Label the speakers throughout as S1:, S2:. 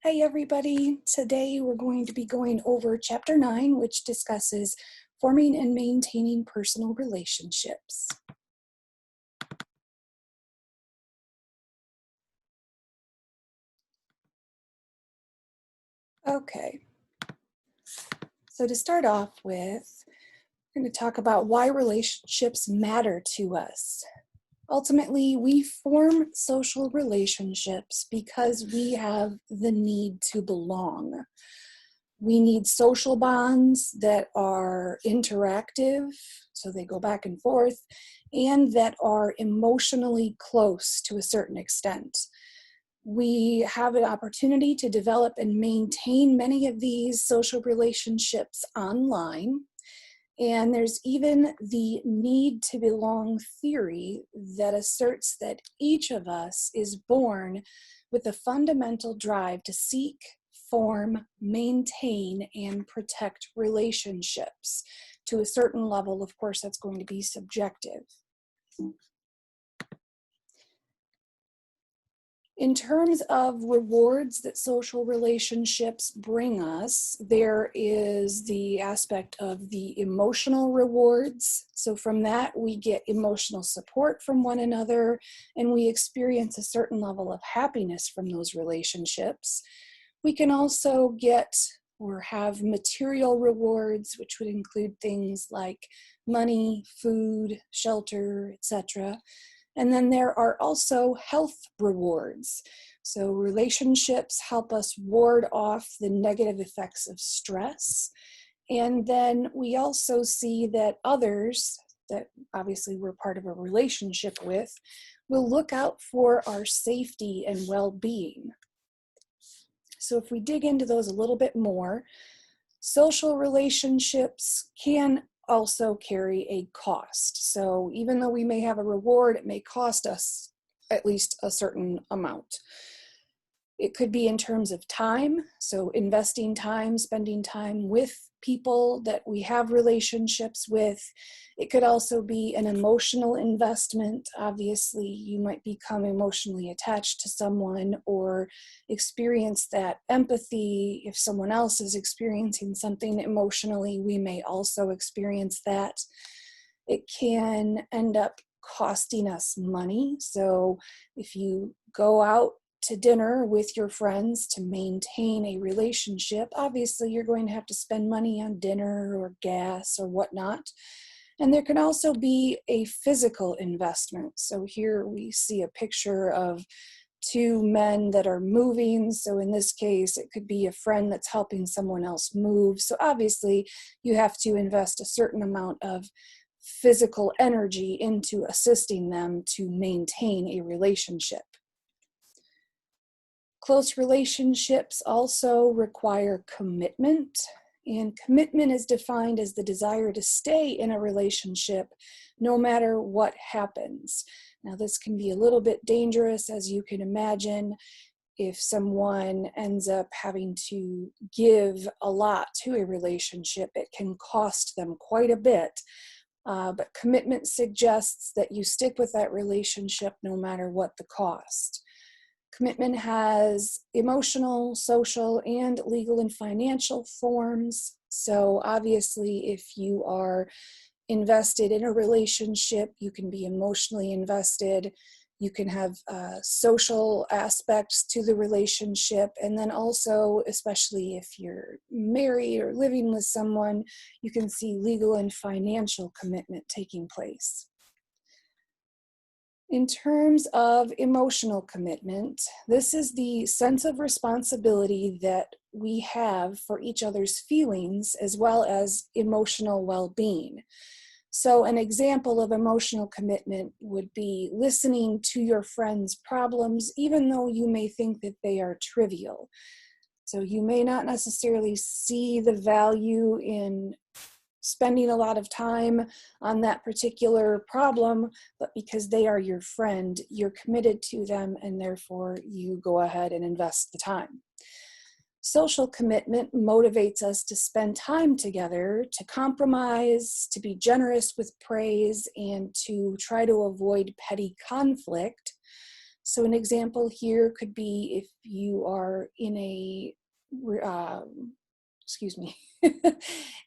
S1: Hi everybody. Today we're going to be going over Chapter 9, which discusses forming and maintaining personal relationships. Okay, so to start off with, we're going to talk about why relationships matter to us. Ultimately, we form social relationships because we have the need to belong. We need social bonds that are interactive, so they go back and forth, and that are emotionally close to a certain extent. We have an opportunity to develop and maintain many of these social relationships online. And there's even the need to belong theory that asserts that each of us is born with a fundamental drive to seek, form, maintain, and protect relationships. To a certain level, of course, that's going to be subjective. In terms of rewards that social relationships bring us, there is the aspect of the emotional rewards. So from that, we get emotional support from one another, and we experience a certain level of happiness from those relationships. We can also get or have material rewards, which would include things like money, food, shelter, etc. And then there are also health rewards. So relationships help us ward off the negative effects of stress. And then we also see that others that obviously we're part of a relationship with will look out for our safety and well-being. So if we dig into those a little bit more, social relationships can also carry a cost. So even though we may have a reward, it may cost us at least a certain amount. It could be in terms of time, so investing time, spending time with people that we have relationships with. It could also be an emotional investment. Obviously, you might become emotionally attached to someone or experience that empathy. If someone else is experiencing something emotionally, we may also experience that. It can end up costing us money. So if you go out to dinner with your friends to maintain a relationship, obviously you're going to have to spend money on dinner or gas or whatnot. And there can also be a physical investment. So here we see a picture of two men that are moving. So in this case, it could be a friend that's helping someone else move. So obviously you have to invest a certain amount of physical energy into assisting them to maintain a relationship. Close relationships also require commitment, and commitment is defined as the desire to stay in a relationship no matter what happens. Now, this can be a little bit dangerous, as you can imagine. If someone ends up having to give a lot to a relationship, it can cost them quite a bit. But commitment suggests that you stick with that relationship no matter what the cost. Commitment has emotional, social, and legal and financial forms. So obviously, if you are invested in a relationship, you can be emotionally invested. You can have social aspects to the relationship. And then also, especially if you're married or living with someone, you can see legal and financial commitment taking place. In terms of emotional commitment, this is the sense of responsibility that we have for each other's feelings as well as emotional well-being. So an example of emotional commitment would be listening to your friend's problems, even though you may think that they are trivial. So you may not necessarily see the value in spending a lot of time on that particular problem, but because they are your friend, you're committed to them, and therefore you go ahead and invest the time. Social commitment motivates us to spend time together, to compromise, to be generous with praise, and to try to avoid petty conflict. So an example here could be if you are in a, excuse me,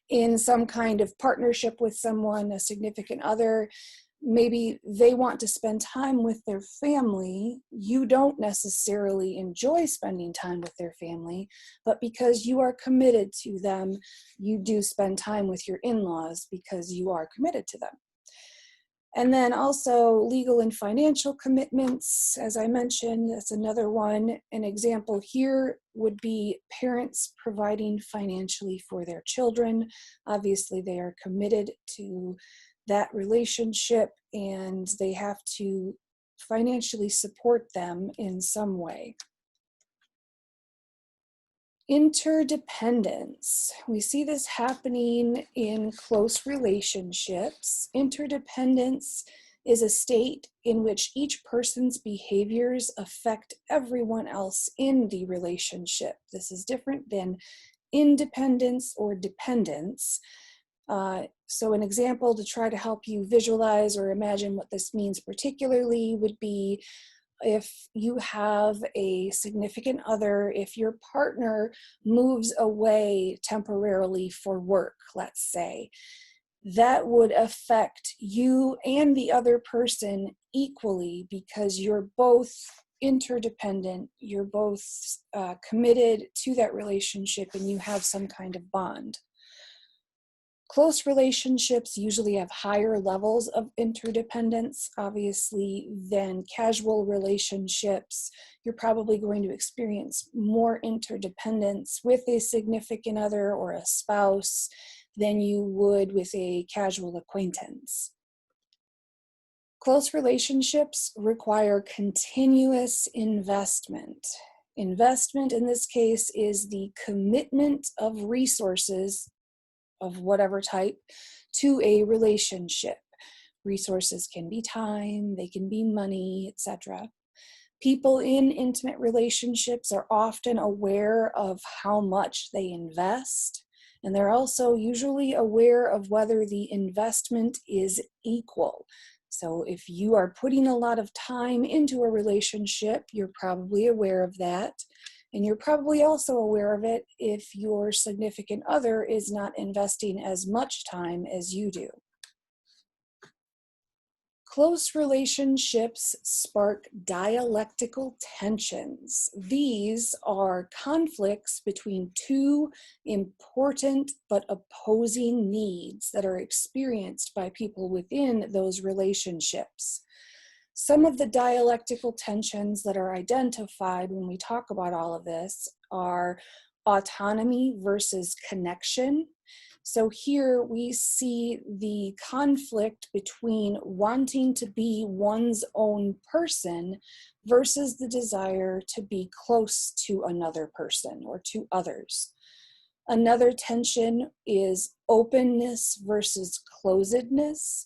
S1: in some kind of partnership with someone, a significant other. Maybe they want to spend time with their family. You don't necessarily enjoy spending time with their family, but because you are committed to them, you do spend time with your in-laws because you are committed to them. And then also legal and financial commitments, as I mentioned, that's another one. An example here would be parents providing financially for their children. Obviously, they are committed to that relationship and they have to financially support them in some way. Interdependence. We see this happening in close relationships. Interdependence is a state in which each person's behaviors affect everyone else in the relationship. This is different than independence or dependence. So an example to try to help you visualize or imagine what this means particularly would be if you have a significant other, if your partner moves away temporarily for work, let's say, that would affect you and the other person equally because you're both interdependent, you're both committed to that relationship, and you have some kind of bond. Close relationships usually have higher levels of interdependence, obviously, than casual relationships. You're probably going to experience more interdependence with a significant other or a spouse than you would with a casual acquaintance. Close relationships require continuous investment. Investment in this case is the commitment of resources of whatever type to a relationship. Resources can be time, they can be money, etc. People in intimate relationships are often aware of how much they invest, and they're also usually aware of whether the investment is equal. So if you are putting a lot of time into a relationship, you're probably aware of that. And you're probably also aware of it if your significant other is not investing as much time as you do. Close relationships spark dialectical tensions. These are conflicts between two important but opposing needs that are experienced by people within those relationships. Some of the dialectical tensions that are identified when we talk about all of this are autonomy versus connection. So here we see the conflict between wanting to be one's own person versus the desire to be close to another person or to others. Another tension is openness versus closedness.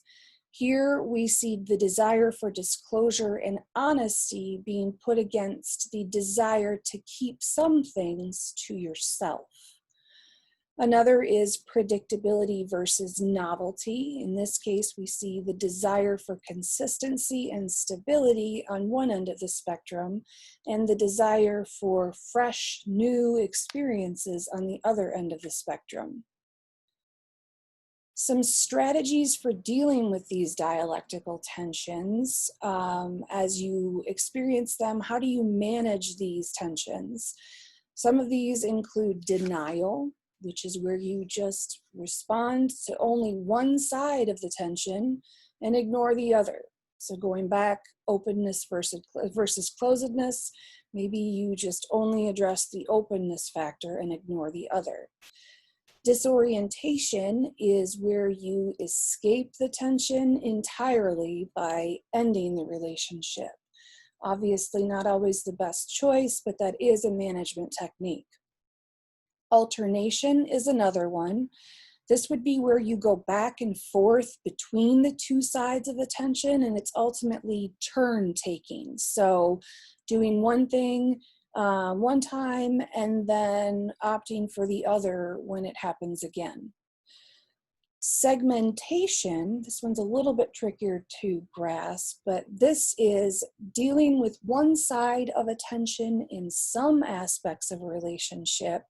S1: Here we see the desire for disclosure and honesty being put against the desire to keep some things to yourself. Another is predictability versus novelty. In this case, we see the desire for consistency and stability on one end of the spectrum, and the desire for fresh, new experiences on the other end of the spectrum. Some strategies for dealing with these dialectical tensions. As you experience them, how do you manage these tensions? Some of these include denial, which is where you just respond to only one side of the tension and ignore the other. So going back, openness versus closedness, maybe you just only address the openness factor and ignore the other. Disorientation is where you escape the tension entirely by ending the relationship. Obviously not always the best choice, but that is a management technique. Alternation is another one. This would be where you go back and forth between the two sides of the tension, and it's ultimately turn taking. So doing one thing one time and then opting for the other when it happens again. Segmentation, this one's a little bit trickier to grasp, but this is dealing with one side of attention in some aspects of a relationship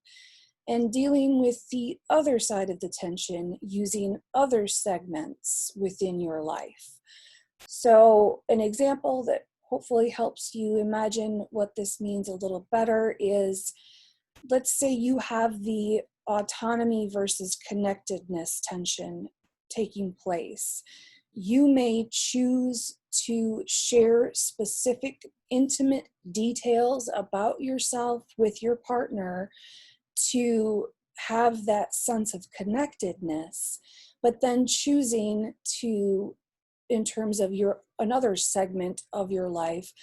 S1: and dealing with the other side of the tension using other segments within your life. So an example that hopefully helps you imagine what this means a little better is, let's say you have the autonomy versus connectedness tension taking place. You may choose to share specific intimate details about yourself with your partner to have that sense of connectedness, but then choosing to, in terms of your another segment of your life,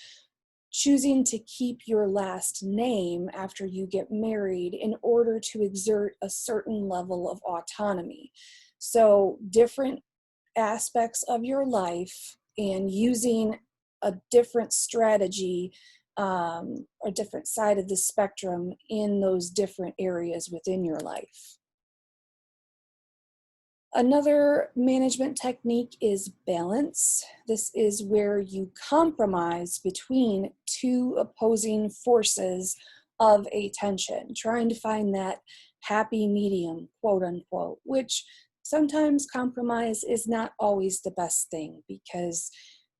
S1: choosing to keep your last name after you get married in order to exert a certain level of autonomy. So different aspects of your life and using a different strategy, or different side of the spectrum in those different areas within your life. Another management technique is balance. This is where you compromise between two opposing forces of a tension, trying to find that happy medium, quote unquote, which sometimes compromise is not always the best thing, because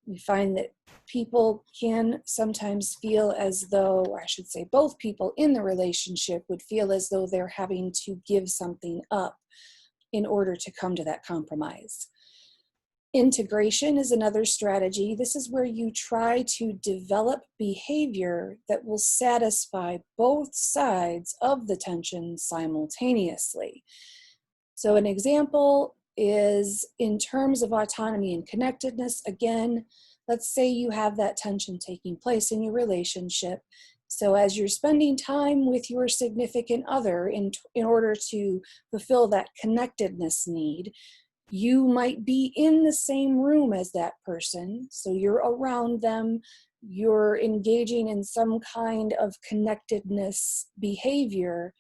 S1: we find that people can sometimes feel as though, or I should say both people in the relationship would feel as though they're having to give something up in order to come to that compromise. Integration is another strategy. This is where you try to develop behavior that will satisfy both sides of the tension simultaneously. So an example is in terms of autonomy and connectedness. Again, let's say you have that tension taking place in your relationship. So as you're spending time with your significant other in order to fulfill that connectedness need, you might be in the same room as that person. So you're around them, you're engaging in some kind of connectedness behavior,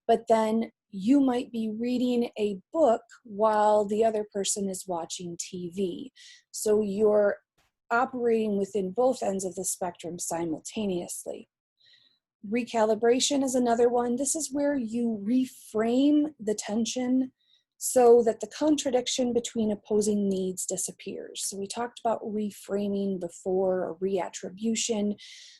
S1: but then you might be reading a book while the other person is watching TV. So you're operating within both ends of the spectrum simultaneously. Recalibration is another one. This is where you reframe the tension so that the contradiction between opposing needs disappears. So we talked about reframing before, or reattribution.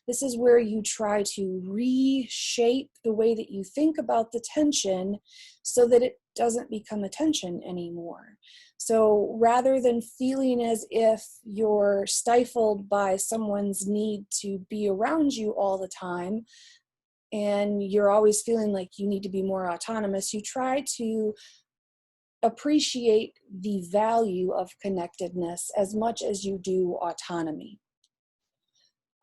S1: This is where you try to reshape the way that you think about the tension so that it doesn't become a tension anymore. So rather than feeling as if you're stifled by someone's need to be around you all the time, and you're always feeling like you need to be more autonomous, you try to appreciate the value of connectedness as much as you do autonomy.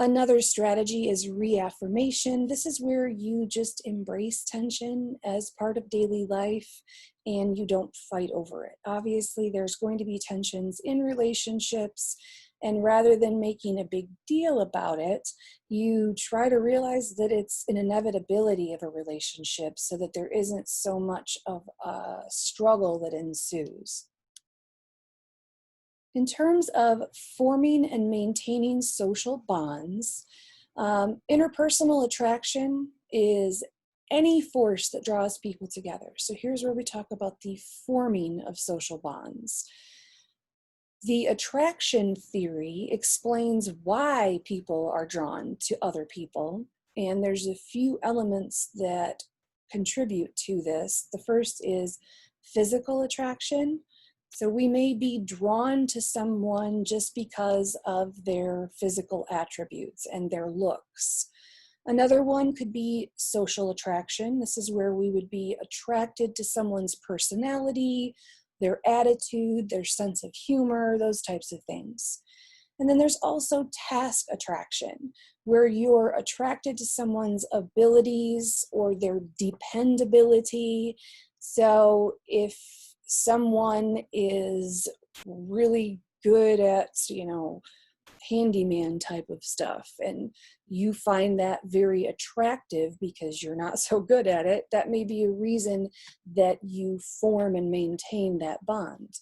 S1: Another strategy is reaffirmation. This is where you just embrace tension as part of daily life and you don't fight over it. Obviously, there's going to be tensions in relationships, and rather than making a big deal about it, you try to realize that it's an inevitability of a relationship so that there isn't so much of a struggle that ensues. In terms of forming and maintaining social bonds, interpersonal attraction is any force that draws people together. So here's where we talk about the forming of social bonds. The attraction theory explains why people are drawn to other people, and there's a few elements that contribute to this. The first is physical attraction. So we may be drawn to someone just because of their physical attributes and their looks. Another one could be social attraction. This is where we would be attracted to someone's personality, their attitude, their sense of humor, those types of things. And then there's also task attraction, where you're attracted to someone's abilities or their dependability. So if someone is really good at, handyman type of stuff, and you find that very attractive because you're not so good at it, that may be a reason that you form and maintain that bond.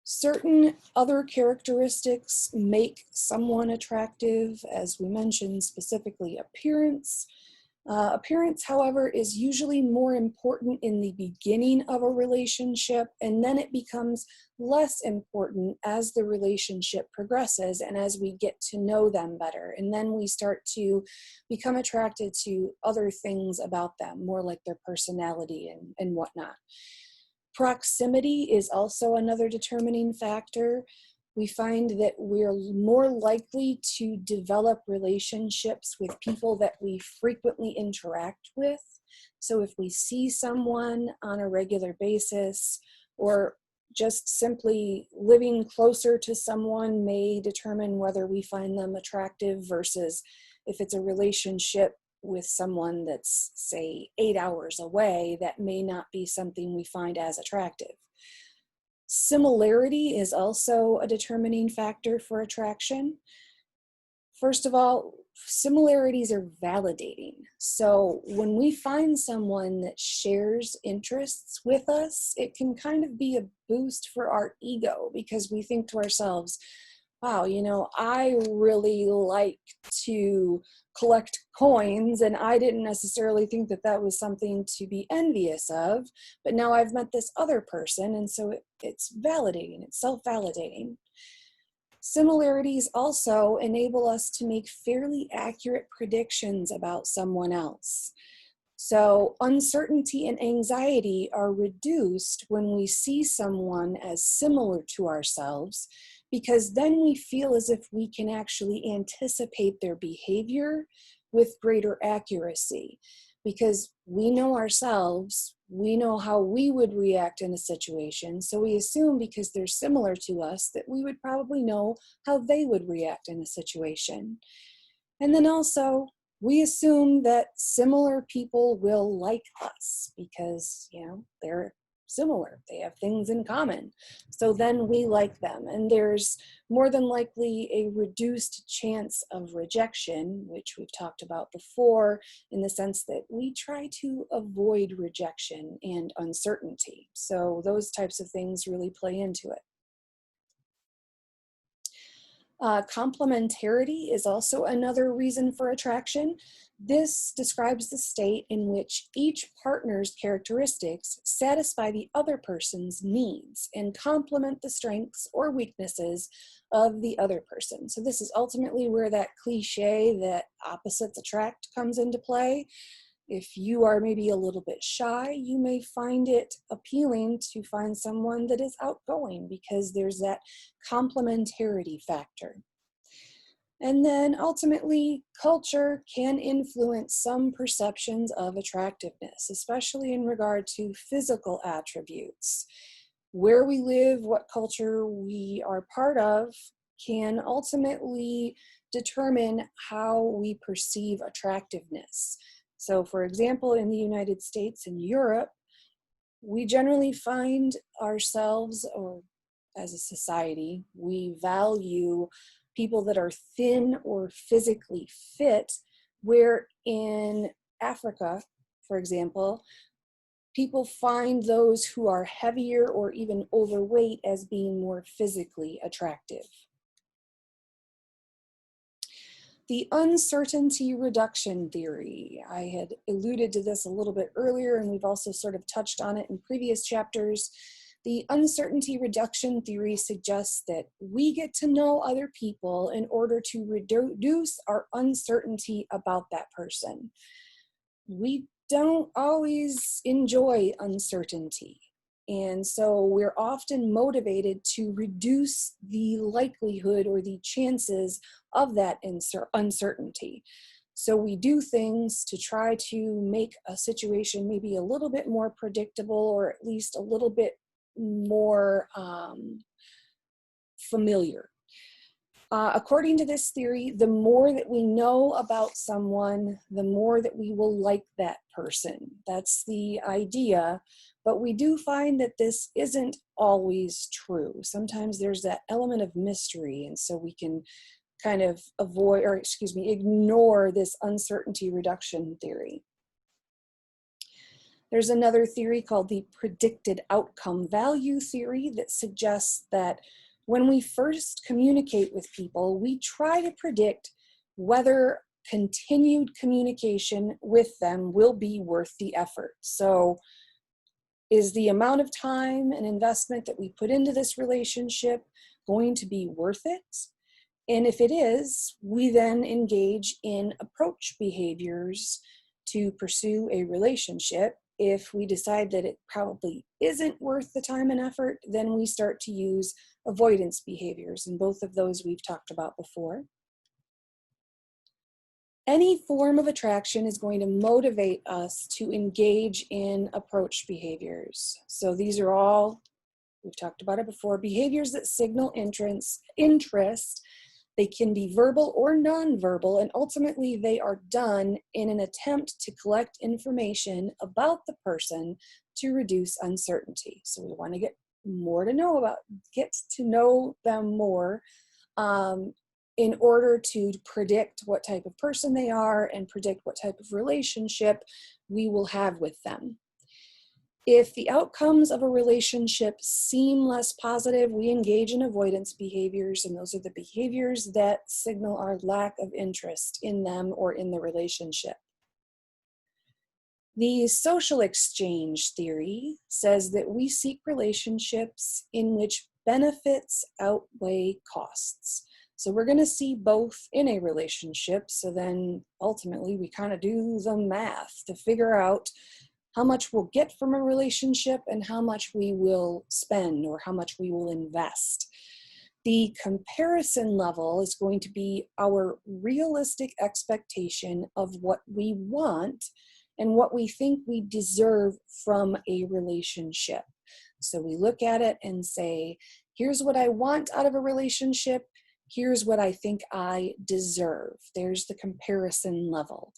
S1: Certain other characteristics make someone attractive, as we mentioned, specifically appearance. Appearance, however, is usually more important in the beginning of a relationship, and then it becomes less important as the relationship progresses and as we get to know them better. And then we start to become attracted to other things about them, more like their personality and whatnot. Proximity is also another determining factor. We find that we're more likely to develop relationships with people that we frequently interact with. So if we see someone on a regular basis, or just simply living closer to someone may determine whether we find them attractive, versus if it's a relationship with someone that's, say, 8 hours away, that may not be something we find as attractive. Similarity is also a determining factor for attraction. First of all, similarities are validating. So when we find someone that shares interests with us, it can kind of be a boost for our ego, because we think to ourselves, wow, I really like to collect coins, and I didn't necessarily think that that was something to be envious of, but now I've met this other person, and so it's validating, it's self-validating. Similarities also enable us to make fairly accurate predictions about someone else. So uncertainty and anxiety are reduced when we see someone as similar to ourselves, because then we feel as if we can actually anticipate their behavior with greater accuracy, because we know ourselves, we know how we would react in a situation, so we assume because they're similar to us that we would probably know how they would react in a situation. And then also, we assume that similar people will like us because, they're similar. They have things in common. So then we like them. And there's more than likely a reduced chance of rejection, which we've talked about before, in the sense that we try to avoid rejection and uncertainty. So those types of things really play into it. Complementarity is also another reason for attraction. This describes the state in which each partner's characteristics satisfy the other person's needs and complement the strengths or weaknesses of the other person. So this is ultimately where that cliche that opposites attract comes into play. If you are maybe a little bit shy, you may find it appealing to find someone that is outgoing, because there's that complementarity factor. And then ultimately, culture can influence some perceptions of attractiveness, especially in regard to physical attributes. Where we live, what culture we are part of, can ultimately determine how we perceive attractiveness. So for example, in the United States and Europe, we generally find ourselves, or as a society, we value people that are thin or physically fit, where in Africa, for example, people find those who are heavier or even overweight as being more physically attractive. The uncertainty reduction theory. I had alluded to this a little bit earlier, and we've also sort of touched on it in previous chapters. The uncertainty reduction theory suggests that we get to know other people in order to reduce our uncertainty about that person. We don't always enjoy uncertainty. And so we're often motivated to reduce the likelihood or the chances of that uncertainty. So we do things to try to make a situation maybe a little bit more predictable, or at least a little bit more familiar. According to this theory, the more that we know about someone, the more that we will like that person. That's the idea. But we do find that this isn't always true. Sometimes there's that element of mystery, and so we can kind of ignore this uncertainty reduction theory. There's another theory called the predicted outcome value theory that suggests that when we first communicate with people, we try to predict whether continued communication with them will be worth the effort. So, is the amount of time and investment that we put into this relationship going to be worth it? And if it is, we then engage in approach behaviors to pursue a relationship. If we decide that it probably isn't worth the time and effort, then we start to use avoidance behaviors, and both of those we've talked about before. Any form of attraction is going to motivate us to engage in approach behaviors. So these are all, we've talked about it before, behaviors that signal interest. They can be verbal or nonverbal, and ultimately they are done in an attempt to collect information about the person to reduce uncertainty. So we want to get to know them more in order to predict what type of person they are and predict what type of relationship we will have with them. If the outcomes of a relationship seem less positive, we engage in avoidance behaviors, and those are the behaviors that signal our lack of interest in them or in the relationship. The social exchange theory says that we seek relationships in which benefits outweigh costs. So we're going to see both in a relationship, so then ultimately we kind of do the math to figure out how much we'll get from a relationship and how much we will spend or how much we will invest. The comparison level is going to be our realistic expectation of what we want and what we think we deserve from a relationship. So we look at it and say, here's what I want out of a relationship. Here's what I think I deserve. There's the comparison level.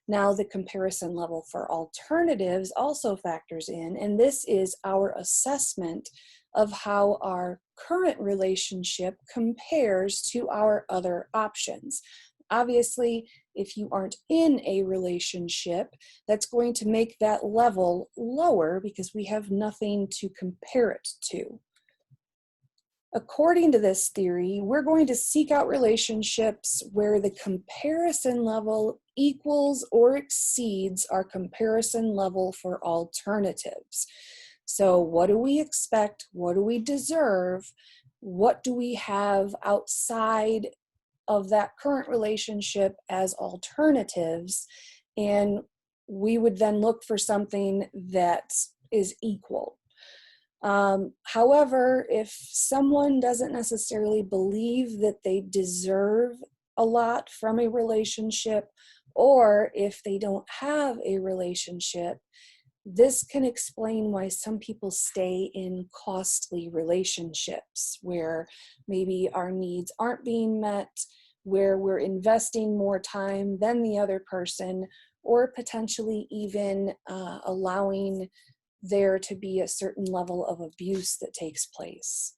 S1: Now, the comparison level for alternatives also factors in, and this is our assessment of how our current relationship compares to our other options. Obviously, if you aren't in a relationship, that's going to make that level lower because we have nothing to compare it to. According to this theory, we're going to seek out relationships where the comparison level equals or exceeds our comparison level for alternatives. So what do we expect? What do we deserve? What do we have outside of that current relationship as alternatives? And we would then look for something that is equal. However, if someone doesn't necessarily believe that they deserve a lot from a relationship, or if they don't have a relationship, this can explain why some people stay in costly relationships where maybe our needs aren't being met, where we're investing more time than the other person, or potentially even allowing there to be a certain level of abuse that takes place.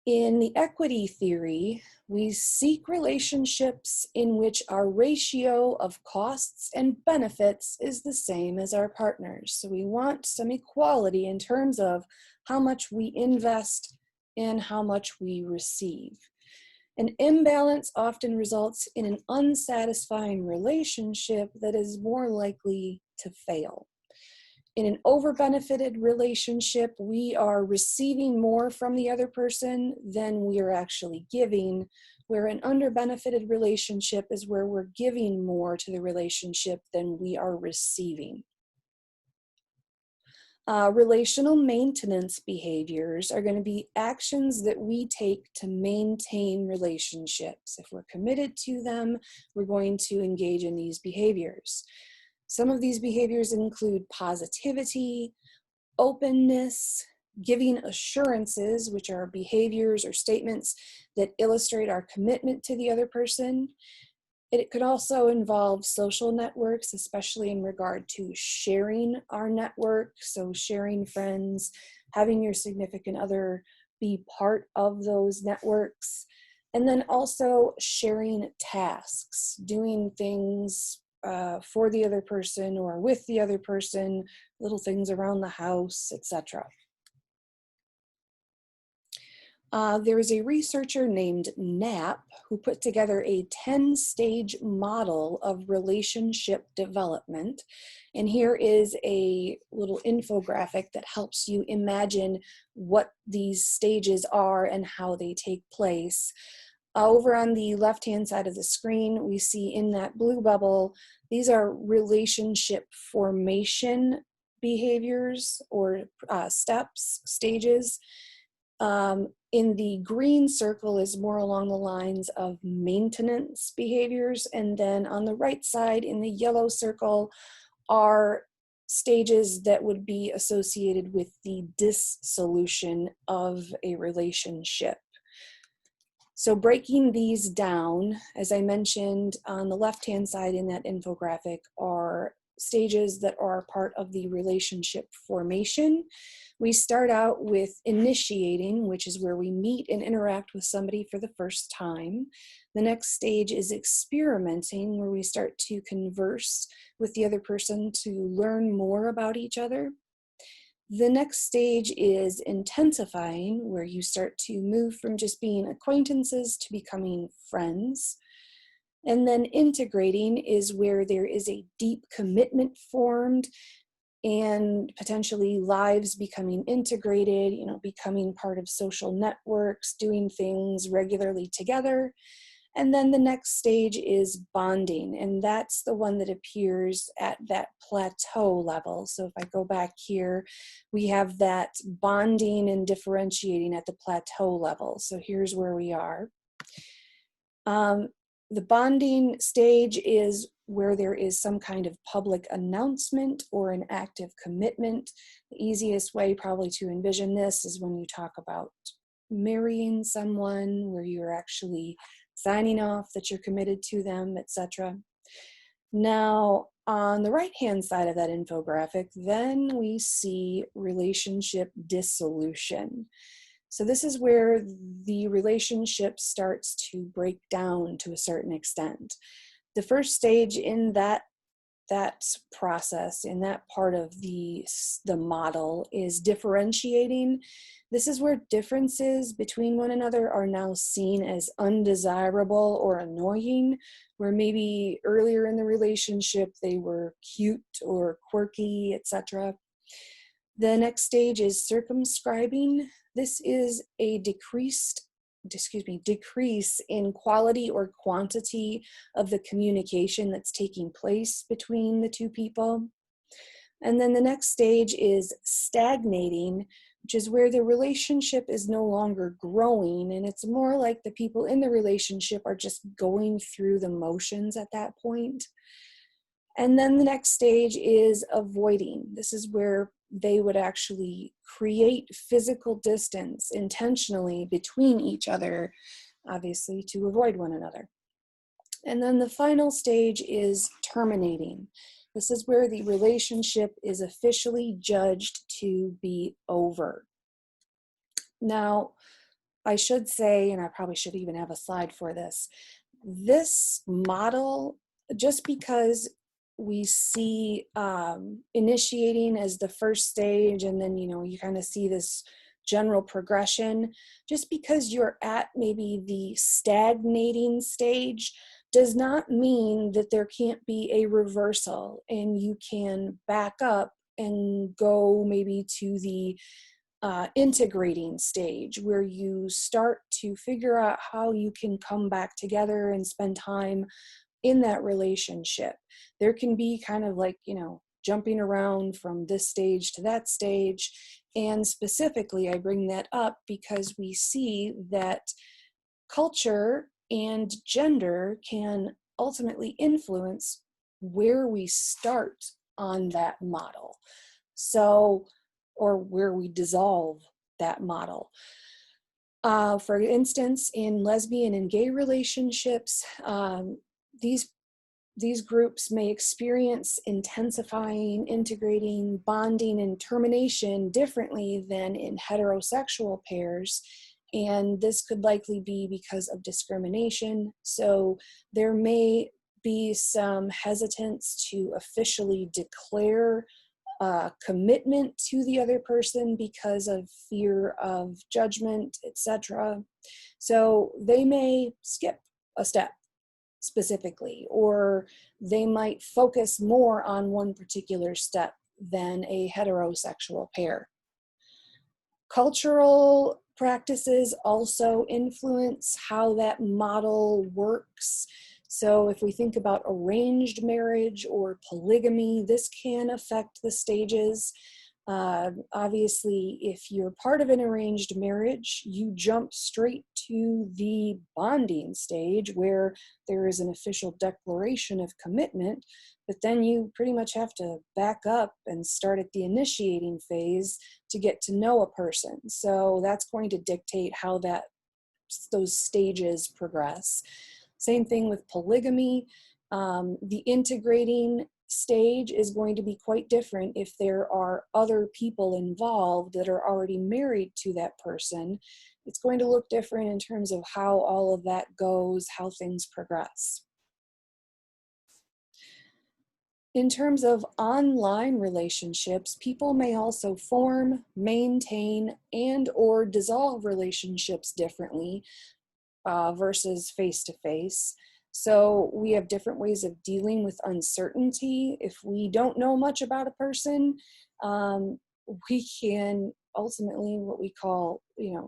S1: In the equity theory, we seek relationships in which our ratio of costs and benefits is the same as our partners. So we want some equality in terms of how much we invest and how much we receive. An imbalance often results in an unsatisfying relationship that is more likely to fail. In an over-benefited relationship, we are receiving more from the other person than we are actually giving, where an under-benefited relationship is where we're giving more to the relationship than we are receiving. Relational maintenance behaviors are going to be actions that we take to maintain relationships. If we're committed to them, we're going to engage in these behaviors. Some of these behaviors include positivity, openness, giving assurances, which are behaviors or statements that illustrate our commitment to the other person, It could also involve social networks, especially in regard to sharing our network. So sharing friends, having your significant other be part of those networks. And then also sharing tasks, doing things for the other person or with the other person, little things around the house, etc. There is a researcher named Knapp who put together a 10-stage model of relationship development. And here is a little infographic that helps you imagine what these stages are and how they take place. Over on the left-hand side of the screen, we see in that blue bubble, these are relationship formation behaviors or steps, stages. In the green circle is more along the lines of maintenance behaviors. And then on the right side in the yellow circle are stages that would be associated with the dissolution of a relationship. So breaking these down, as I mentioned, on the left-hand side in that infographic are stages that are part of the relationship formation. We start out with initiating, which is where we meet and interact with somebody for the first time. The next stage is experimenting, where we start to converse with the other person to learn more about each other. The next stage is intensifying, where you start to move from just being acquaintances to becoming friends. And then integrating is where there is a deep commitment formed and potentially lives becoming integrated, becoming part of social networks, doing things regularly together. And then the next stage is bonding, and that's the one that appears at that plateau level. So if I go back here, we have that bonding and differentiating at the plateau level. So here's where we are. The bonding stage is where there is some kind of public announcement or an active commitment. The easiest way probably to envision this is when you talk about marrying someone, where you're actually signing off that you're committed to them, etc. Now, on the right-hand side of that infographic, then we see relationship dissolution. So this is where the relationship starts to break down to a certain extent. The first stage in that process, in that part of the model, is differentiating. This is where differences between one another are now seen as undesirable or annoying, where maybe earlier in the relationship they were cute or quirky, etc. The next stage is circumscribing. This is a decrease in quality or quantity of the communication that's taking place between the two people. And then the next stage is stagnating, which is where the relationship is no longer growing, and it's more like the people in the relationship are just going through the motions at that point. And then the next stage is avoiding. This is where they would actually create physical distance intentionally between each other, obviously to avoid one another. And then the final stage is terminating. This is where the relationship is officially judged to be over. Now, I should say, and I probably should even have a slide for this, this model, just because we see initiating as the first stage, and then you kind of see this general progression, just because you're at maybe the stagnating stage does not mean that there can't be a reversal and you can back up and go maybe to the integrating stage, where you start to figure out how you can come back together and spend time in that relationship. There can be kind of like, jumping around from this stage to that stage. And specifically, I bring that up because we see that culture and gender can ultimately influence where we start on that model. So, or where we dissolve that model. For instance, in lesbian and gay relationships, these groups may experience intensifying, integrating, bonding, and termination differently than in heterosexual pairs. And this could likely be because of discrimination. So there may be some hesitance to officially declare commitment to the other person because of fear of judgment, etc. So they may skip a step specifically, or they might focus more on one particular step than a heterosexual pair. Cultural practices also influence how that model works. So if we think about arranged marriage or polygamy, this can affect the stages. Obviously, if you're part of an arranged marriage, you jump straight to the bonding stage where there is an official declaration of commitment, but then you pretty much have to back up and start at the initiating phase to get to know a person. So that's going to dictate how those stages progress. Same thing with polygamy. The integrating stage is going to be quite different if there are other people involved that are already married to that person. It's going to look different in terms of how all of that goes, how things progress. In terms of online relationships, people may also form, maintain, and or dissolve relationships differently versus face-to-face. So we have different ways of dealing with uncertainty. If we don't know much about a person, we can ultimately what we call,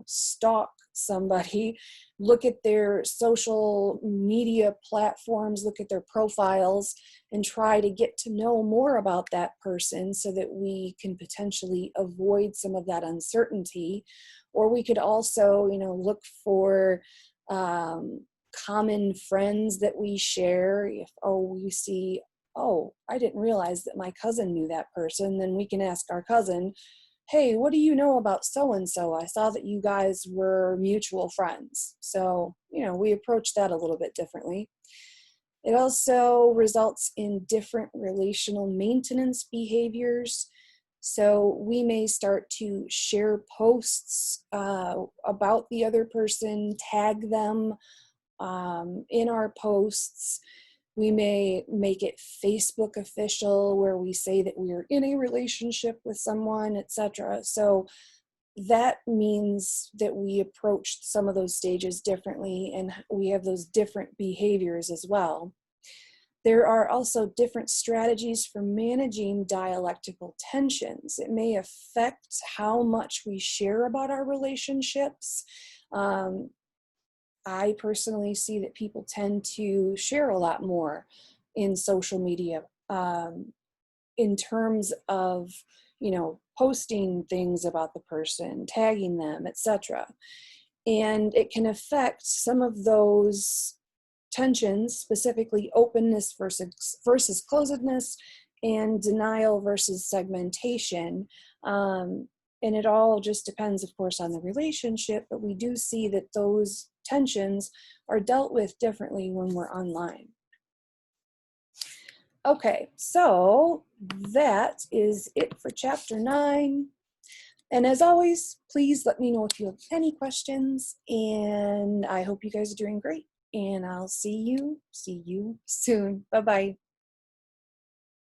S1: stalk somebody, look at their social media platforms, look at their profiles, and try to get to know more about that person so that we can potentially avoid some of that uncertainty. Or we could also, look for common friends that we share. If we see, I didn't realize that my cousin knew that person, then we can ask our cousin, hey, what do you know about so-and-so? I saw that you guys were mutual friends. So, we approach that a little bit differently. It also results in different relational maintenance behaviors. So we may start to share posts about the other person, tag them in our posts. We may make it Facebook official where we say that we are in a relationship with someone, etc. So that means that we approach some of those stages differently, and we have those different behaviors as well. There are also different strategies for managing dialectical tensions. It may affect how much we share about our relationships. I personally see that people tend to share a lot more in social media in terms of, posting things about the person, tagging them, etc. And it can affect some of those tensions, specifically openness versus closedness, and denial versus segmentation. And it all just depends, of course, on the relationship, but we do see that those tensions are dealt with differently when we're online. Okay, so that is it for chapter 9. And as always, please let me know if you have any questions, and I hope you guys are doing great. And I'll see you soon. Bye-bye.